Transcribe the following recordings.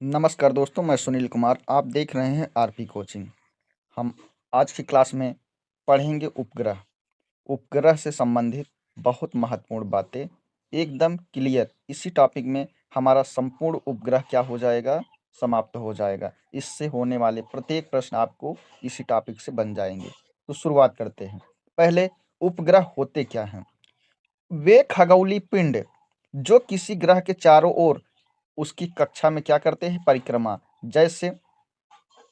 नमस्कार दोस्तों, मैं सुनील कुमार। आप देख रहे हैं आरपी कोचिंग। हम आज की क्लास में पढ़ेंगे उपग्रह। उपग्रह से संबंधित बहुत महत्वपूर्ण बातें एकदम क्लियर। इसी टॉपिक में हमारा संपूर्ण उपग्रह क्या हो जाएगा, समाप्त हो जाएगा। इससे होने वाले प्रत्येक प्रश्न आपको इसी टॉपिक से बन जाएंगे। तो शुरुआत करते हैं। पहले, उपग्रह होते क्या हैं? वे खगोलीय पिंड जो किसी ग्रह के चारों ओर उसकी कक्षा में क्या करते हैं, परिक्रमा। जैसे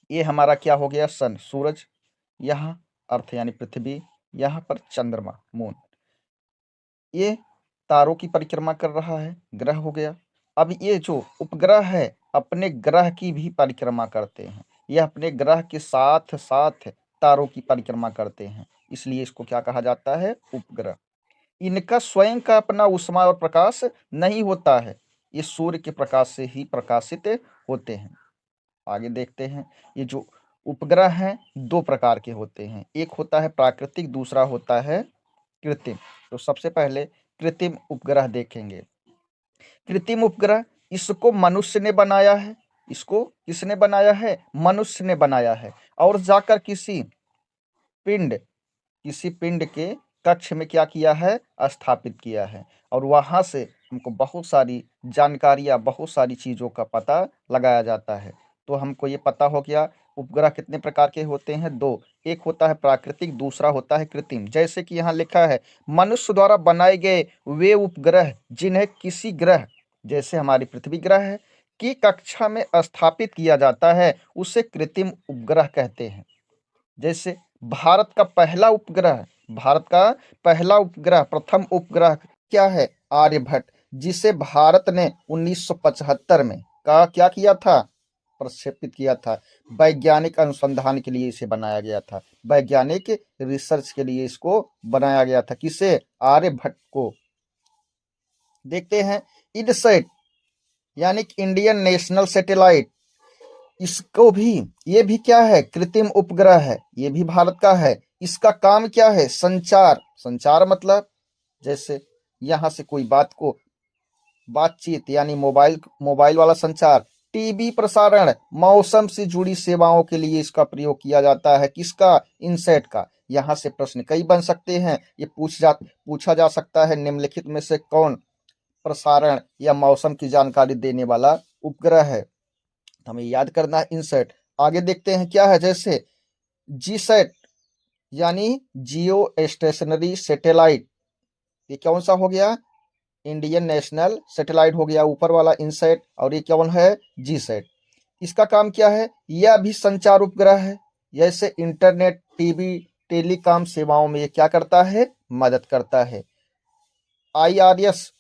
ये हमारा क्या हो गया, सन, सूरज। यहाँ अर्थ यानी पृथ्वी, यहाँ पर चंद्रमा, मून। ये तारों की परिक्रमा कर रहा है, ग्रह हो गया। अब ये जो उपग्रह है अपने ग्रह की भी परिक्रमा करते हैं। ये अपने ग्रह के साथ साथ तारों की परिक्रमा करते हैं, इसलिए इसको क्या कहा जाता है, उपग्रह। इनका स्वयं का अपना ऊष्मा और प्रकाश नहीं होता है, ये सूर्य के प्रकाश से ही प्रकाशित होते हैं। आगे देखते हैं। ये जो उपग्रह हैं दो प्रकार के होते हैं, एक होता है प्राकृतिक, दूसरा होता है कृत्रिम। तो सबसे पहले कृत्रिम उपग्रह देखेंगे। कृत्रिम उपग्रह, इसको मनुष्य ने बनाया है। इसको किसने बनाया है? मनुष्य ने बनाया है। और जाकर किसी पिंड के कक्ष में क्या किया है, स्थापित किया है। और वहां से हमको बहुत सारी जानकारियां, बहुत सारी चीजों का पता लगाया जाता है। तो हमको ये पता हो गया उपग्रह कितने प्रकार के होते हैं, दो। एक होता है प्राकृतिक, दूसरा होता है कृत्रिम। जैसे कि यहाँ लिखा है, मनुष्य द्वारा बनाए गए वे उपग्रह जिन्हें किसी ग्रह, जैसे हमारी पृथ्वी ग्रह है, की कक्षा में स्थापित किया जाता है, उसे कृत्रिम उपग्रह कहते हैं। जैसे भारत का पहला उपग्रह, प्रथम उपग्रह क्या है, आर्यभट्ट, जिसे भारत ने 1975 में का क्या किया था, प्रक्षेपित किया था। वैज्ञानिक अनुसंधान के लिए इसे बनाया गया था, वैज्ञानिक रिसर्च के लिए इसको बनाया गया था। किसे? आर्यभट्ट को। देखते हैं इनसैट यानी कि इंडियन नेशनल सैटेलाइट, इसको भी, ये भी क्या है, कृत्रिम उपग्रह है, ये भी भारत का है। इसका काम क्या है, संचार। संचार मतलब जैसे यहाँ से कोई बातचीत यानी मोबाइल मोबाइल वाला संचार। टीवी प्रसारण, मौसम से जुड़ी सेवाओं के लिए इसका प्रयोग किया जाता है। किसका? इनसेट का। यहाँ से प्रश्न कई बन सकते हैं। ये पूछा जा सकता है, निम्नलिखित में से कौन प्रसारण या मौसम की जानकारी देने वाला उपग्रह है? हमें याद करना है इनसेट। आगे देखते हैं क्या है, जैसे जी सेट यानी जियो स्टेशनरी सैटेलाइट, ये कौन सा हो गया, इंडियन नेशनल सैटेलाइट हो गया ऊपर वाला इनसेट। और ये कौन है, जी सेट। इसका काम क्या है, यह भी संचार उपग्रह है। जैसे इंटरनेट, टीवी, टेलीकॉम सेवाओं में ये क्या करता है, मदद करता है। IRS,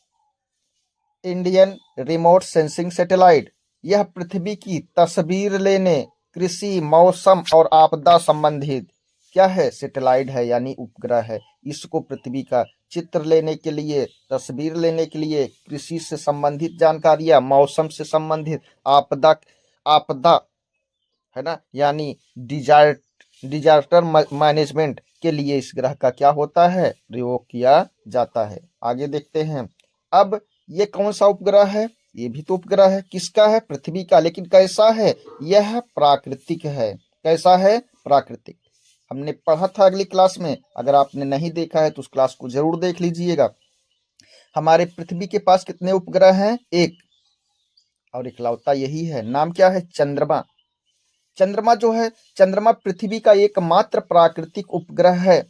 Indian remote sensing satellite, यह पृथ्वी की तस्वीर लेने, कृषि, मौसम और आपदा संबंधित क्या है, सैटेलाइट है यानी उपग्रह है। इसको पृथ्वी का चित्र लेने के लिए, तस्वीर लेने के लिए, कृषि से संबंधित जानकारियां, मौसम से संबंधित, आपदा आपदा है ना, यानी डिजास्टर मैनेजमेंट के लिए इस ग्रह का क्या होता है, प्रयोग किया जाता है। आगे देखते हैं। अब ये कौन सा उपग्रह है, ये भी तो उपग्रह है। किसका है, पृथ्वी का, लेकिन कैसा है, यह प्राकृतिक है। कैसा है, प्राकृतिक। हमने पढ़ा था अगली क्लास में, अगर आपने नहीं देखा है तो उस क्लास को जरूर देख लीजिएगा। हमारे पृथ्वी के पास कितने उपग्रह हैं, एक, और इकलौता यही है। नाम क्या है, चंद्रमा। चंद्रमा जो है, चंद्रमा पृथ्वी का एकमात्र प्राकृतिक उपग्रह है।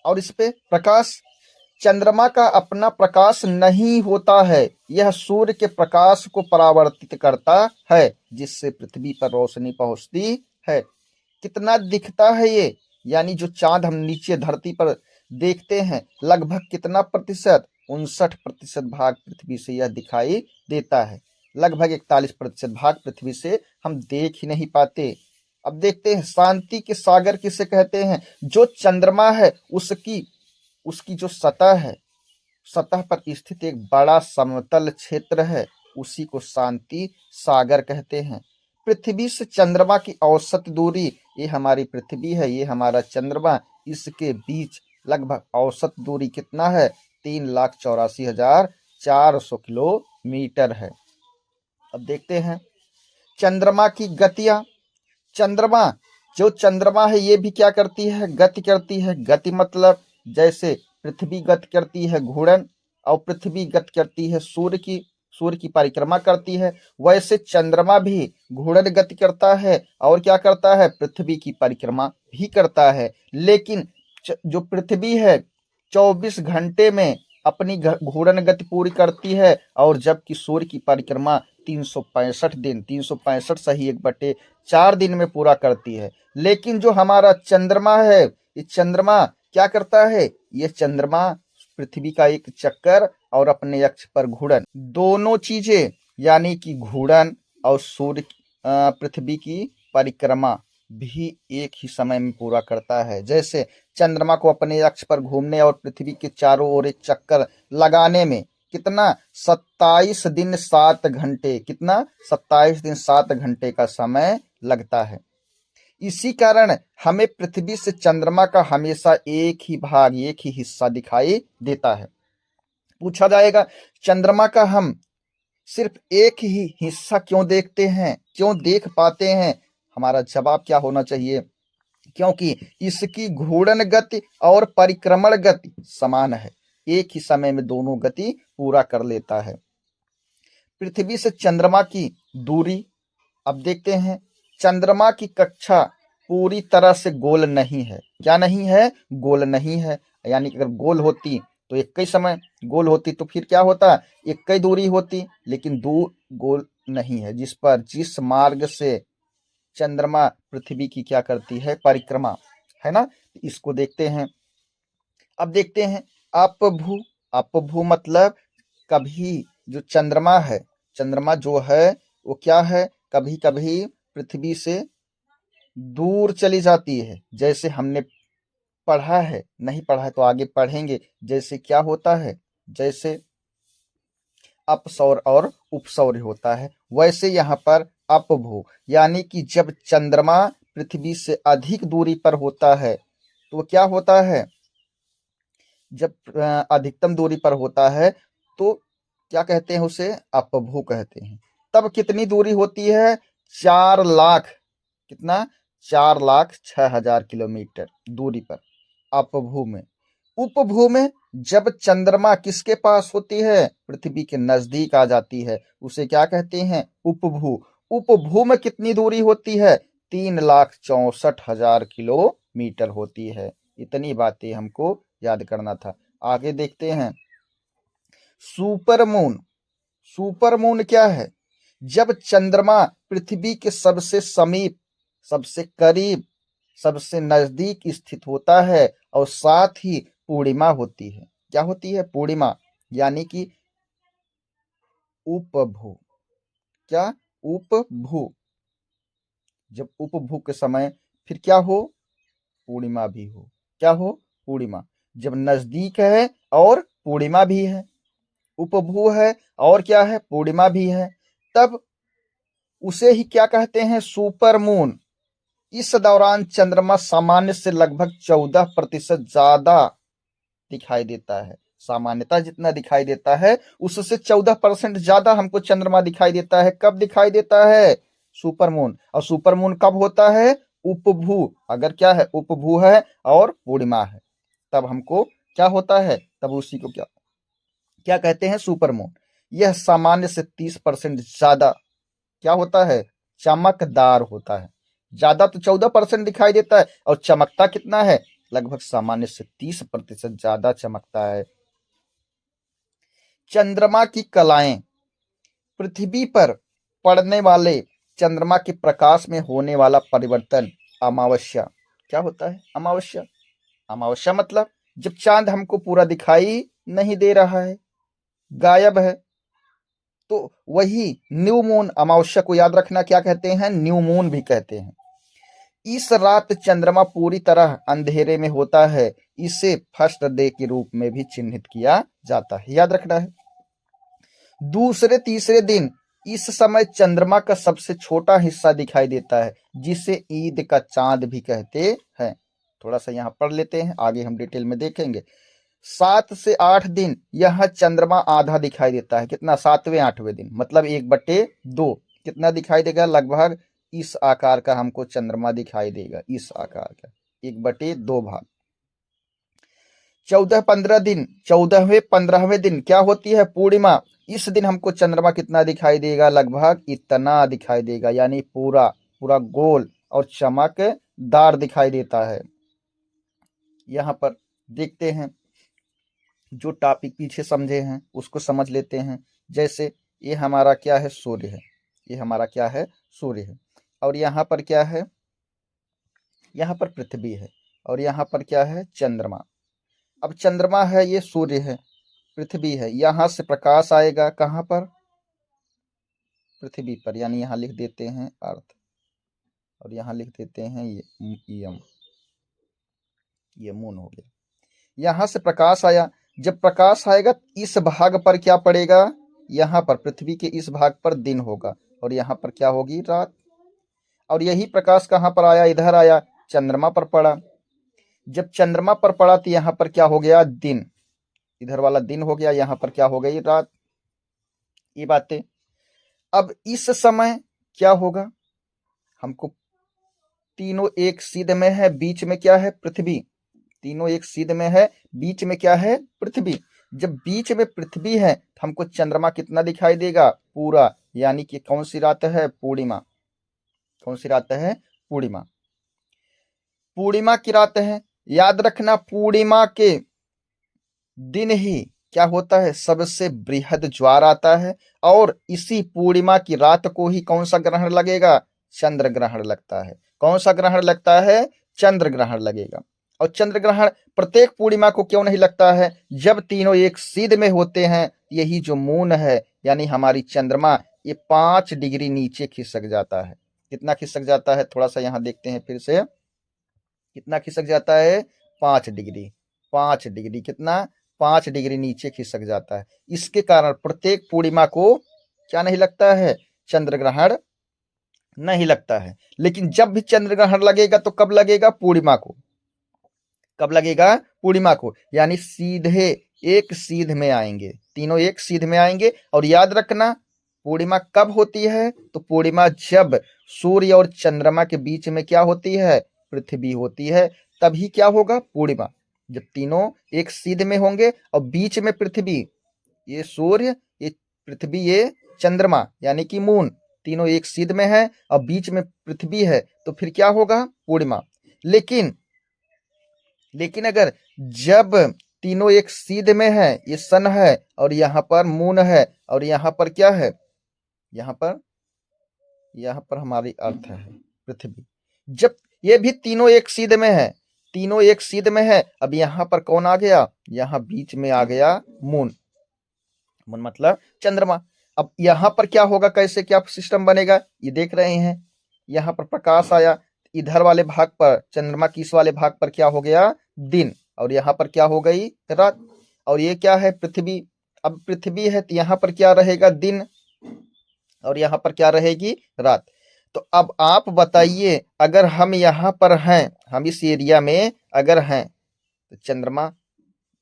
और इस पे प्रकाश, चंद्रमा का अपना प्रकाश नहीं होता है, यह सूर्य के प्रकाश को परावर्तित करता है, जिससे पृथ्वी पर रोशनी पहुंचती है। कितना दिखता है ये, यानी जो चांद हम नीचे धरती पर देखते हैं, लगभग कितना प्रतिशत, 59% भाग पृथ्वी से यह दिखाई देता है। लगभग 41% भाग पृथ्वी से हम देख ही नहीं पाते। अब देखते हैं शांति के सागर किसे कहते हैं। जो चंद्रमा है उसकी उसकी जो सतह है, सतह पर स्थित एक बड़ा समतल क्षेत्र है, उसी को शांति सागर कहते हैं। पृथ्वी से चंद्रमा की औसत दूरी, ये हमारी पृथ्वी है, ये हमारा चंद्रमा, इसके बीच लगभग औसत दूरी कितना है, 3,84,400 किलोमीटर है। अब देखते हैं चंद्रमा की गतियां। चंद्रमा जो चंद्रमा है ये भी क्या करती है, गति करती है। गति मतलब जैसे पृथ्वी गति करती है घूर्णन, और पृथ्वी गति करती है सूर्य की परिक्रमा करती है, वैसे चंद्रमा भी घूर्णन गति करता है और क्या करता है, पृथ्वी की परिक्रमा भी करता है। लेकिन जो पृथ्वी है 24 घंटे में अपनी घूर्णन गति पूरी करती है, और जबकि सूर्य की परिक्रमा 365 दिन, 365 सही 1/4 दिन में पूरा करती है। लेकिन जो हमारा चंद्रमा है, ये चंद्रमा क्या करता है, ये चंद्रमा पृथ्वी का एक चक्कर और अपने अक्ष पर घूर्णन, दोनों चीजें यानी कि घूर्णन और सूर्य पृथ्वी की परिक्रमा भी एक ही समय में पूरा करता है। जैसे चंद्रमा को अपने अक्ष पर घूमने और पृथ्वी के चारों ओर एक चक्कर लगाने में कितना 27 दिन 7 घंटे, कितना 27 दिन 7 घंटे का समय लगता है। इसी कारण हमें पृथ्वी से चंद्रमा का हमेशा एक ही भाग, एक ही हिस्सा दिखाई देता है। पूछा जाएगा चंद्रमा का हम सिर्फ एक ही हिस्सा क्यों देखते हैं, क्यों देख पाते हैं? हमारा जवाब क्या होना चाहिए, क्योंकि इसकी घूर्णन गति और परिक्रमण गति समान है, एक ही समय में दोनों गति पूरा कर लेता है। पृथ्वी से चंद्रमा की दूरी, अब देखते हैं चंद्रमा की कक्षा पूरी तरह से गोल नहीं है। क्या नहीं है, गोल नहीं है। यानी कि अगर गोल होती तो एक ही समय गोल होती, तो फिर क्या होता, एक ही दूरी होती, लेकिन दूर गोल नहीं है। जिस मार्ग से चंद्रमा पृथ्वी की क्या करती है, परिक्रमा, है ना। इसको देखते हैं। अब देखते हैं अपभू। अपभू मतलब कभी जो चंद्रमा है, चंद्रमा जो है वो क्या है, कभी कभी पृथ्वी से दूर चली जाती है। जैसे हमने पढ़ा है, नहीं पढ़ा है तो आगे पढ़ेंगे, जैसे क्या होता है, जैसे अपसौर और उपसौर होता है, वैसे यहाँ पर अपभू, यानी कि जब चंद्रमा पृथ्वी से अधिक दूरी पर होता है तो क्या होता है, जब अधिकतम दूरी पर होता है तो क्या कहते हैं, उसे अपभू कहते हैं। तब कितनी दूरी होती है, 4 लाख, कितना, 4,06,000 किलोमीटर दूरी पर अपभू में। उपभू में जब चंद्रमा किसके पास होती है, पृथ्वी के नजदीक आ जाती है, उसे क्या कहते हैं, उपभू। उपभू में कितनी दूरी होती है, 3,64,000 किलोमीटर होती है। इतनी बातें हमको याद करना था। आगे देखते हैं सुपरमून। सुपरमून क्या है, जब चंद्रमा पृथ्वी के सबसे समीप, सबसे करीब, सबसे नजदीक स्थित होता है और साथ ही पूर्णिमा होती है। क्या होती है, पूर्णिमा, यानी कि उपभू। क्या, उपभू। जब उपभू के समय फिर क्या हो, पूर्णिमा भी हो। क्या हो, पूर्णिमा। जब नजदीक है और पूर्णिमा भी है, उपभू है और क्या है, पूर्णिमा भी है, तब उसे ही क्या कहते हैं, सुपरमून। इस दौरान चंद्रमा सामान्य से लगभग 14% ज्यादा दिखाई देता है। सामान्यता जितना दिखाई देता है उससे 14% ज्यादा हमको चंद्रमा दिखाई देता है। कब दिखाई देता है, सुपरमून। और सुपरमून कब होता है, उपभू। अगर क्या है, उपभू है और पूर्णिमा है, तब हमको क्या होता है, तब उसी को क्या क्या कहते हैं, सुपरमून। यह सामान्य से 30% ज्यादा क्या होता है, चमकदार होता है। ज्यादा तो 14% दिखाई देता है और चमकता कितना है, लगभग सामान्य से 30% ज्यादा चमकता है। चंद्रमा की कलाएं। पृथ्वी पर पड़ने वाले चंद्रमा के प्रकाश में होने वाला परिवर्तन अमावस्या। क्या होता है, अमावस्या। अमावस्या मतलब जब चांद हमको पूरा दिखाई नहीं दे रहा है, गायब है, तो वही न्यू मून। अमावस्या को याद रखना, क्या कहते हैं, न्यू मून भी कहते हैं। इस रात चंद्रमा पूरी तरह अंधेरे में होता है, इसे फर्स्ट डे के रूप में भी चिन्हित किया जाता है, याद रखना है। दूसरे तीसरे दिन इस समय चंद्रमा का सबसे छोटा हिस्सा दिखाई देता है, जिसे ईद का चांद भी कहते हैं। थोड़ा सा यहाँ पढ़ लेते हैं, आगे हम डिटेल में देखेंगे। 7 से 8 दिन यह चंद्रमा आधा दिखाई देता है। कितना? 7वें 8वें दिन, मतलब 1/2। कितना दिखाई देगा? लगभग इस आकार का हमको चंद्रमा दिखाई देगा, इस आकार का 1/2 भाग। 14-15 दिन, 14वें 15वें दिन क्या होती है? पूर्णिमा। इस दिन हमको चंद्रमा कितना दिखाई देगा? लगभग इतना दिखाई देगा, यानी पूरा पूरा गोल और चमकदार दिखाई देता है। यहाँ पर देखते हैं, जो टॉपिक पीछे समझे हैं उसको समझ लेते हैं। जैसे ये हमारा क्या है? सूर्य है। ये हमारा क्या है? सूर्य है। और यहाँ पर क्या है? यहाँ पर पृथ्वी है। और यहाँ पर क्या है? चंद्रमा। अब चंद्रमा है, ये सूर्य है, पृथ्वी है। यहाँ से प्रकाश आएगा कहाँ पर? पृथ्वी पर, यानी यहाँ लिख देते हैं अर्थ, और यहाँ लिख देते हैं ये मून हो गया। यहाँ से प्रकाश आया, जब प्रकाश आएगा इस भाग पर क्या पड़ेगा? यहाँ पर पृथ्वी के इस भाग पर दिन होगा, और यहाँ पर क्या होगी? रात। और यही प्रकाश कहाँ पर आया? इधर आया, चंद्रमा पर पड़ा। जब चंद्रमा पर पड़ा तो यहाँ पर क्या हो गया? दिन। इधर वाला दिन हो गया, यहाँ पर क्या हो गई? रात। ये बातें। अब इस समय क्या होगा? हमको तीनों एक सीध में है, बीच में क्या है? पृथ्वी। तीनों एक सीध में है, बीच में क्या है? पृथ्वी। जब बीच में पृथ्वी है तो हमको चंद्रमा कितना दिखाई देगा? पूरा, यानी कि कौन सी रात है? पूर्णिमा। कौन सी रात है? पूर्णिमा। पूर्णिमा की रात है। याद रखना, पूर्णिमा के दिन ही क्या होता है? सबसे बृहद ज्वार आता है, और इसी पूर्णिमा की रात को ही कौन सा ग्रहण लगेगा? चंद्र ग्रहण लगता है। कौन सा ग्रहण लगता है? चंद्र ग्रहण लगेगा। और चंद्र ग्रहण प्रत्येक पूर्णिमा को क्यों नहीं लगता है? जब तीनों एक सीध में होते हैं, यही जो मून है यानी हमारी चंद्रमा, ये 5 डिग्री नीचे खिसक जाता है। कितना खिसक जाता है? थोड़ा सा यहाँ देखते हैं फिर से, कितना खिसक जाता है? 5 डिग्री। 5 डिग्री कितना? 5 डिग्री नीचे खिसक जाता है। इसके कारण प्रत्येक पूर्णिमा को क्या नहीं लगता है? चंद्र ग्रहण नहीं लगता है। लेकिन जब भी चंद्र ग्रहण लगेगा तो कब लगेगा? पूर्णिमा को। कब लगेगा? पूर्णिमा को, यानी सीधे एक सीध में आएंगे, तीनों एक सीध में आएंगे। और याद रखना, पूर्णिमा कब होती है? तो पूर्णिमा जब सूर्य और चंद्रमा के बीच में क्या होती है? पृथ्वी होती है, तभी क्या होगा? पूर्णिमा। जब तीनों एक सीध में होंगे और बीच में पृथ्वी, ये सूर्य, ये पृथ्वी, ये चंद्रमा यानी कि मून, तीनों एक सीध में है और बीच में पृथ्वी है, तो फिर क्या होगा? पूर्णिमा। लेकिन अगर जब तीनों एक सीध में है, ये सन है और यहाँ पर मून है, और यहाँ पर क्या है? यहाँ पर हमारी अर्थ है, पृथ्वी। जब ये भी तीनों एक सीध में है, तीनों एक सीध में है, अब यहाँ पर कौन आ गया? यहाँ बीच में आ गया मून। मून मतलब चंद्रमा। अब यहाँ पर क्या होगा? कैसे क्या सिस्टम बनेगा? ये देख रहे हैं, यहाँ पर प्रकाश आया, इधर वाले भाग पर, चंद्रमा की इस वाले भाग पर क्या हो गया? दिन। और यहाँ पर क्या हो गई? रात। और ये क्या है? पृथ्वी। अब पृथ्वी है तो यहाँ पर क्या रहेगा? दिन। और यहाँ पर क्या रहेगी? रात। तो अब आप बताइए, अगर हम यहाँ पर हैं, हम इस एरिया में अगर हैं, तो चंद्रमा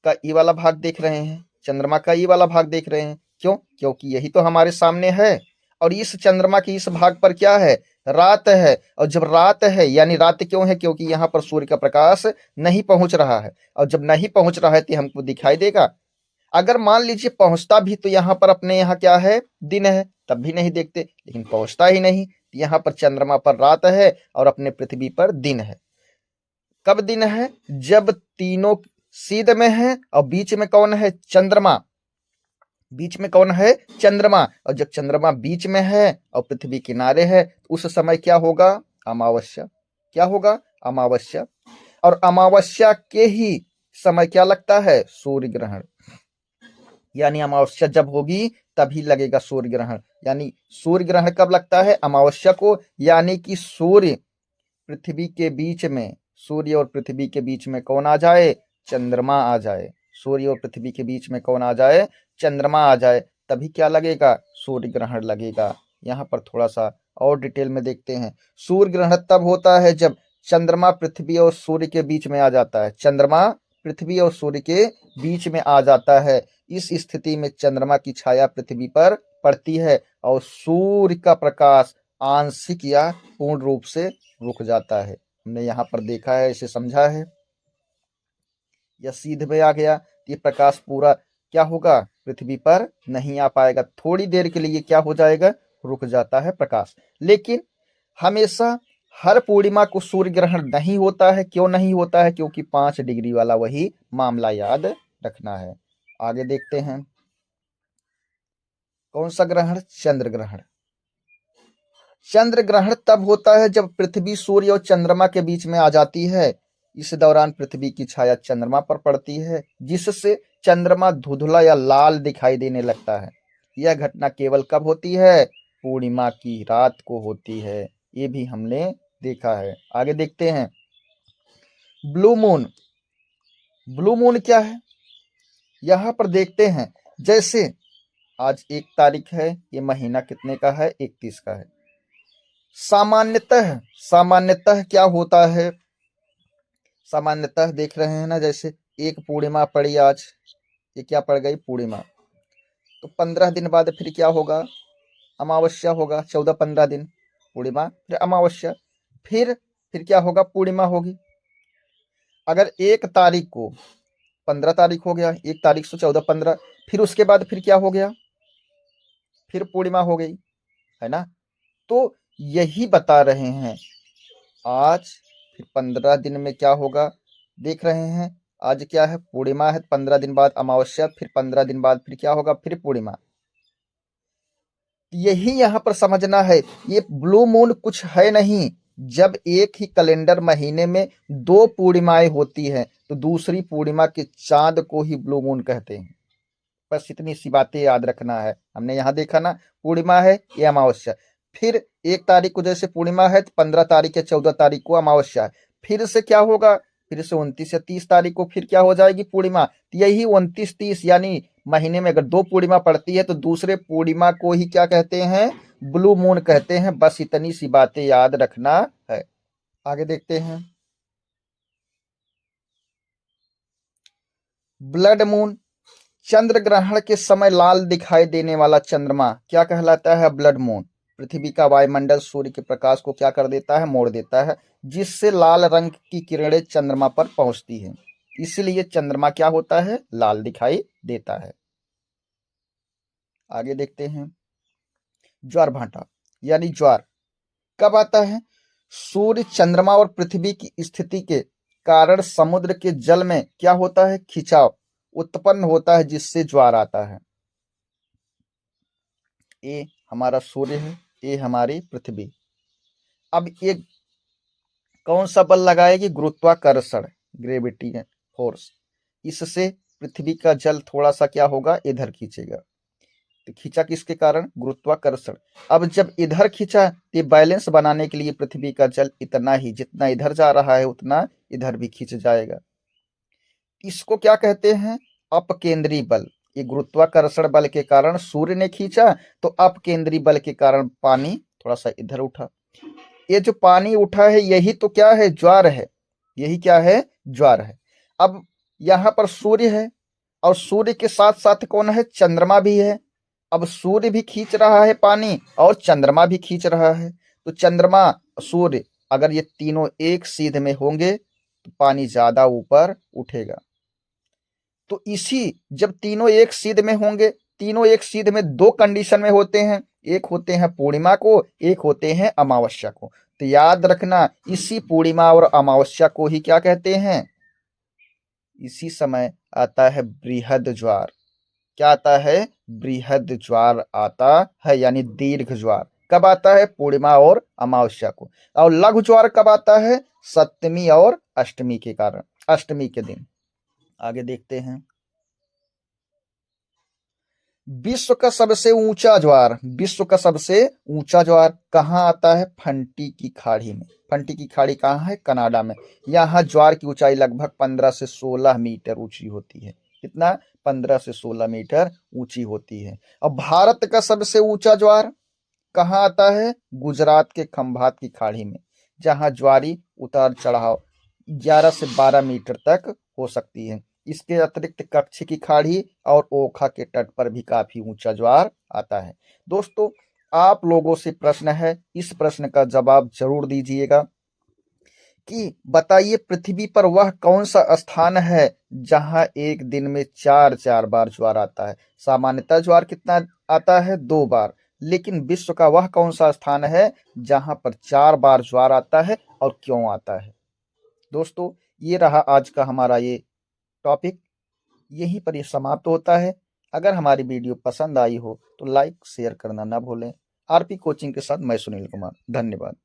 का ये वाला भाग देख रहे हैं, चंद्रमा का ये वाला भाग देख रहे हैं। क्यों? क्योंकि यही तो हमारे सामने है। और इस चंद्रमा के इस भाग पर क्या है? रात है। और जब रात है, यानी रात क्यों है? क्योंकि यहाँ पर सूर्य का प्रकाश नहीं पहुंच रहा है, और जब नहीं पहुंच रहा है तो हमको दिखाई देगा। अगर मान लीजिए पहुंचता भी तो यहाँ पर अपने यहाँ क्या है? दिन है, तब भी नहीं देखते। लेकिन पहुंचता ही नहीं, यहाँ पर चंद्रमा पर रात है और अपने पृथ्वी पर दिन है। कब दिन है? जब तीनों सीध में है और बीच में कौन है? चंद्रमा। बीच में कौन है? चंद्रमा। और जब चंद्रमा बीच में है और पृथ्वी किनारे है, तो उस समय क्या होगा? अमावस्या। क्या होगा? अमावस्या। और अमावस्या के ही समय क्या लगता है? सूर्य ग्रहण। यानी अमावस्या जब होगी तभी लगेगा सूर्य ग्रहण। यानी सूर्य ग्रहण कब लगता है? अमावस्या को। यानी कि सूर्य पृथ्वी के बीच में, सूर्य और पृथ्वी के बीच में कौन आ जाए? चंद्रमा आ जाए। सूर्य और पृथ्वी के बीच में कौन आ जाए? चंद्रमा आ जाए, तभी क्या लगेगा? सूर्य ग्रहण लगेगा। यहाँ पर थोड़ा सा और डिटेल में देखते हैं। सूर्य ग्रहण तब होता है जब चंद्रमा पृथ्वी और सूर्य के बीच में आ जाता है। चंद्रमा पृथ्वी और सूर्य के बीच में आ जाता है। इस स्थिति में चंद्रमा की छाया पृथ्वी पर पड़ती है और सूर्य का प्रकाश आंशिक या पूर्ण रूप से रुक जाता है। हमने यहाँ पर देखा है, इसे समझा है। यह सीध में आ गया, ये प्रकाश पूरा क्या होगा, पृथ्वी पर नहीं आ पाएगा, थोड़ी देर के लिए क्या हो जाएगा, रुक जाता है प्रकाश। लेकिन हमेशा हर पूर्णिमा को सूर्य ग्रहण नहीं होता है। क्यों नहीं होता है? क्योंकि 5 डिग्री वाला वही मामला याद रखना है। आगे देखते हैं, कौन सा ग्रहण? चंद्र ग्रहण। चंद्र ग्रहण तब होता है जब पृथ्वी सूर्य और चंद्रमा के बीच में आ जाती है। इस दौरान पृथ्वी की छाया चंद्रमा पर पड़ती है, जिससे चंद्रमा धुंधला या लाल दिखाई देने लगता है। यह घटना केवल कब होती है? पूर्णिमा की रात को होती है। ये भी हमने देखा है। आगे देखते हैं, ब्लू मून। ब्लू मून क्या है? यहां पर देखते हैं, जैसे आज 1 तारीख है, ये महीना कितने का है? 31 का है। सामान्यतः क्या होता है? सामान्यतः देख रहे हैं ना, जैसे एक पूर्णिमा पड़ी आज, ये क्या पड़ गई? पूर्णिमा। तो 15 दिन बाद फिर क्या होगा? अमावस्या होगा। 14-15 दिन पूर्णिमा, फिर अमावस्या, फिर क्या होगा? पूर्णिमा होगी। अगर 1 तारीख को 15 तारीख हो गया, 1 तारीख से 14-15, फिर उसके बाद फिर क्या हो गया? फिर पूर्णिमा हो गई, है ना। तो यही बता रहे हैं, आज फिर 15 दिन में क्या होगा? देख रहे हैं, आज क्या है? पूर्णिमा है। 15 दिन बाद अमावस्या, फिर 15 दिन बाद फिर क्या होगा? फिर पूर्णिमा। यही यहाँ पर समझना है, ये ब्लू मून कुछ है नहीं। जब एक ही कैलेंडर महीने में 2 पूर्णिमाएं होती हैं, तो दूसरी पूर्णिमा के चांद को ही ब्लू मून कहते हैं। बस इतनी सी बातें याद रखना है। हमने यहाँ देखा ना, पूर्णिमा है ये अमावस्या, फिर 1 तारीख को जैसे पूर्णिमा है, 15 तारीख या 14 तारीख को अमावस्या है, फिर से क्या होगा? फिर से 29 या 30 तारीख को फिर क्या हो जाएगी? पूर्णिमा। तो यही 29-30 यानी महीने में अगर 2 पूर्णिमा पड़ती है, तो दूसरे पूर्णिमा को ही क्या कहते हैं? ब्लू मून कहते हैं। बस इतनी सी बातें याद रखना है। आगे देखते हैं, ब्लड मून। चंद्र ग्रहण के समय लाल दिखाई देने वाला चंद्रमा क्या कहलाता है? Blood moon. पृथ्वी का वायुमंडल सूर्य के प्रकाश को क्या कर देता है? मोड़ देता है, जिससे लाल रंग की किरणें चंद्रमा पर पहुंचती हैं। इसलिए चंद्रमा क्या होता है? लाल दिखाई देता है। आगे देखते हैं, ज्वार भाटा यानी ज्वार कब आता है? सूर्य, चंद्रमा और पृथ्वी की स्थिति के कारण समुद्र के जल में क्या होता है? खिंचाव उत्पन्न होता है, जिससे ज्वार आता है। ये हमारा सूर्य है, ये हमारी पृथ्वी। अब ये कौन सा बल लगाएगी? गुरुत्वाकर्षण, ग्रेविटी फोर्स। इससे पृथ्वी का जल थोड़ा सा क्या होगा? इधर खींचेगा। तो खींचा किसके कारण? गुरुत्वाकर्षण। अब जब इधर खींचा, तो बैलेंस बनाने के लिए पृथ्वी का जल इतना ही, जितना इधर जा रहा है उतना इधर भी खींच जाएगा। इसको क्या कहते हैं? अपकेंद्री बल। ये गुरुत्वाकर्षण बल के कारण सूर्य ने खींचा, तो अपकेंद्री बल के कारण पानी थोड़ा सा इधर उठा। ये जो पानी उठा है, यही तो क्या है? ज्वार है। यही क्या है? ज्वार है। अब यहां पर सूर्य है, और सूर्य के साथ साथ कौन है? चंद्रमा भी है। अब सूर्य भी खींच रहा है पानी, और चंद्रमा भी खींच रहा है। तो चंद्रमा, सूर्य, अगर ये तीनों एक सीध में होंगे, तो पानी ज्यादा ऊपर उठेगा। तो इसी, जब तीनों एक सीध में होंगे, तीनों एक सीध में 2 कंडीशन में होते हैं, एक होते हैं पूर्णिमा को, एक होते हैं अमावस्या को। तो याद रखना, इसी पूर्णिमा और अमावस्या को ही क्या कहते हैं? इसी समय आता है बृहद ज्वार। क्या आता है? बृहद ज्वार आता है, यानी दीर्घ ज्वार। कब आता है? पूर्णिमा और अमावस्या को। और लघु ज्वार कब आता है? सप्तमी और अष्टमी के कारण, अष्टमी के दिन। आगे देखते हैं, विश्व का सबसे ऊंचा ज्वार। विश्व का सबसे ऊंचा ज्वार कहाँ आता है? फंटी की खाड़ी में। फंटी की खाड़ी कहाँ है? कनाडा में। यहाँ ज्वार की ऊंचाई लगभग 15 से 16 मीटर ऊंची होती है। कितना? 15 से 16 मीटर ऊंची होती है। अब भारत का सबसे ऊंचा ज्वार कहाँ आता है? गुजरात के खंभात की खाड़ी में, जहाँ ज्वारी उतार चढ़ाव 11 से 12 मीटर तक हो सकती है। इसके अतिरिक्त कच्छ की खाड़ी और ओखा के तट पर भी काफी ऊंचा ज्वार आता है। दोस्तों, आप लोगों से प्रश्न है, इस प्रश्न का जवाब जरूर दीजिएगा कि बताइए पृथ्वी पर वह कौन सा स्थान है जहां एक दिन में चार चार बार ज्वार आता है। सामान्यतः ज्वार कितना आता है? 2 बार। लेकिन विश्व का वह कौन सा स्थान है जहां पर 4 बार ज्वार आता है और क्यों आता है? दोस्तों, ये रहा आज का हमारा ये टॉपिक। यहीं पर ये समाप्त होता है। अगर हमारी वीडियो पसंद आई हो तो लाइक शेयर करना ना भूलें। आरपी कोचिंग के साथ मैं सुनील कुमार, धन्यवाद।